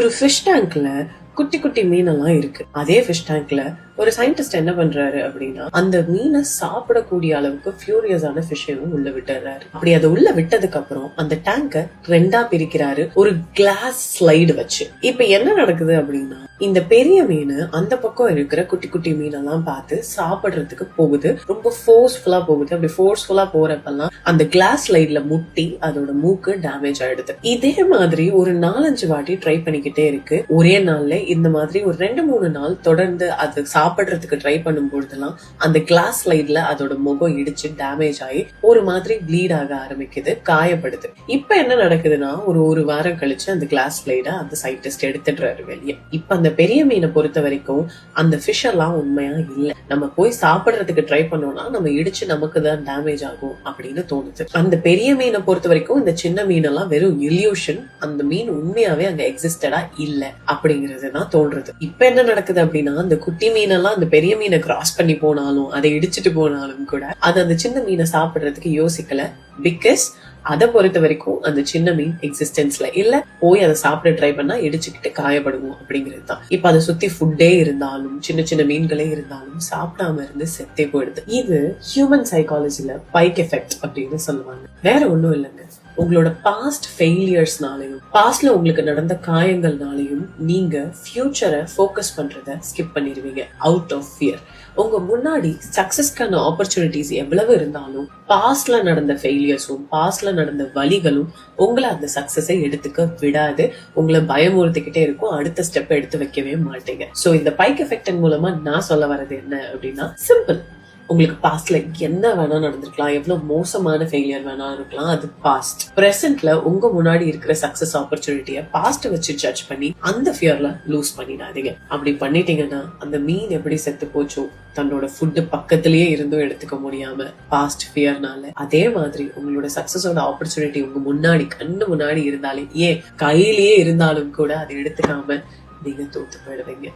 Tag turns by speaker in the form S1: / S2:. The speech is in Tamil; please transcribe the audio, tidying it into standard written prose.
S1: ஒரு ஃபிஷ் டேங்க்ல குட்டி குட்டி மீனெல்லாம் இருக்கு. அதே ஃபிஷ் டேங்க்ல ஒரு சயின்டிஸ்ட் என்ன பண்றாரு அப்படின்னா, அந்த மீனை சாப்பிடக்கூடிய அளவுக்கு ஃபியூரியஸான ஃபிஷ்ஷையும் உள்ள விட்டுறாரு. அப்படி அதை உள்ள விட்டதுக்கு அப்புறம் அந்த டேங்க 2ஆ பிரிக்கிறாரு ஒரு கிளாஸ் ஸ்லைடு வச்சு. இப்ப என்ன நடக்குது அப்படின்னா, இந்த பெரிய மீன் அந்த பக்கம் இருக்கிற குட்டி குட்டி மீனெல்லாம் பார்த்து சாப்பிடுறதுக்கு போகுது. ரொம்ப ஃபோர்ஸ்ஃபுல்லா போகுது. அப்படி ஃபோர்ஸ்ஃபுல்லா போறப்பெல்லாம் அந்த கிளாஸ் ஸ்லைட்ல முட்டி அதோட மூக்கு டேமேஜ் ஆயிடுது. இதே மாதிரி ஒரு 4-5 வாட்டி ட்ரை பண்ணிக்கிட்டே இருக்கு. ஒரே நாள்ல இந்த மாதிரி ஒரு 2-3 நாள் தொடர்ந்து அது சாப்பிடுறதுக்கு ட்ரை பண்ணும் பொழுதெல்லாம் அந்த கிளாஸ் ஸ்லைட்ல அதோட முகம் இடிச்சு டேமேஜ் ஆகி ஒரு மாதிரி ப்ளீட் ஆக ஆரம்பிக்குது, காயப்படுது. இப்ப என்ன நடக்குதுன்னா, ஒரு வாரம் கழிச்சு அந்த கிளாஸ் ஸ்லைட அந்த சயின்டிஸ்ட் எடுத்துடுறாரு வெளியே. இப்ப அந்த பெரிய மீனை பொறுத்த வரைக்கும் அந்த ஃபிஷ் எல்லாம் உண்மையா இல்ல, நம்ம போய் சாப்பிடுறதுக்கு ட்ரை பண்ணோம்னா நம்ம இடிச்சு நமக்கு தான் டேமேஜ் ஆகும் அப்படின்னு தோணுது. அந்த பெரிய மீனை பொறுத்த வரைக்கும் இந்த சின்ன மீனெல்லாம் வெறும் இல்யூஷன், அந்த மீன் உண்மையாவே அங்க எக்ஸிஸ்டடா இல்ல அப்படிங்கறதுதான் தோன்றது. இப்ப என்ன நடக்குது அப்படின்னா, அந்த குட்டி மீனெல்லாம் அந்த பெரிய மீனை கிராஸ் பண்ணி போனாலும் அதை இடிச்சிட்டு போனாலும் கூட அது அந்த சின்ன மீனை சாப்பிடுறதுக்கு யோசிக்கல. பிகாஸ் அதை பொறுத்த வரைக்கும் அந்த சின்ன மீன் எக்ஸிஸ்டன்ஸ்ல இல்ல, போய் அதை சாப்பிட ட்ரை பண்ணா இடிச்சுக்கிட்டு காயப்படுவோம் அப்படிங்கிறது தான். இப்ப அதை சுத்தி ஃபுட்டே இருந்தாலும் சின்ன சின்ன மீன்களே இருந்தாலும் சாப்பிடாம இருந்து செத்தே போயிடுது. இது ஹியூமன் சைக்காலஜில பைக் எஃபெக்ட் அப்படின்னு சொல்லுவாங்க. வேற ஒண்ணும் இல்லைங்க, உங்களோட பாஸ்ட் ஃபெயிலியர்ஸ்னாலையும் பாஸ்ட்ல உங்களுக்கு நடந்த காயங்கள்னாலையும் நீங்க ஃபியூச்சரை ஃபோக்கஸ் பண்றத ஸ்கிப் பண்ணிடுவீங்க அவுட் ஆஃப் ஃபியர். உங்க முன்னாடி சக்சஸ்க்கான ஆப்பர்ச்சுனிட்டிஸ் எவ்வளவு இருந்தாலும் பாஸ்ட்ல நடந்த ஃபெயிலியர்ஸும் பாஸ்ட்ல நடந்த வலிகளும் உங்களை அந்த சக்சஸை எடுத்துக்க விடாது, உங்களை பயமுறுத்திக்கிட்டே இருக்கும். அடுத்த ஸ்டெப் எடுத்து வைக்கவே மாட்டீங்க. சோ இந்த பைக் எஃபெக்ட் மூலமா நான் சொல்ல வர்றது என்ன அப்படின்னா, சிம்பிள். உங்களுக்கு பாஸ்ட்ல என்ன வேணா நடந்திருக்கலாம், எவ்வளவு மோசமான ஃபெயிலியர் வேணா இருக்கலாம், அது பாஸ்ட். பிரசன்ட்ல உங்க முன்னாடி இருக்கிற சக்சஸ் ஆப்பர்ச்சுனிட்டிய பாஸ்ட் வச்சு ஜட்ஜ் பண்ணி அந்த ஃபியர்ல லூஸ் பண்ணிடாதீங்க. அப்படி பண்ணிட்டீங்கன்னா அந்த மீன் எப்படி செத்து போச்சோ, தன்னோட ஃபுட் பக்கத்திலேயே இருந்தும் எடுத்துக்க முடியாம பாஸ்ட் ஃபியர்னால, அதே மாதிரி உங்களோட சக்சஸோட ஆப்பர்ச்சுனிட்டி உங்க முன்னாடி கண்ணு முன்னாடி இருந்தாலே, ஏன் கையிலேயே இருந்தாலும் கூட அதை எடுத்துக்காம நீங்க தோத்து போயிடுவீங்க.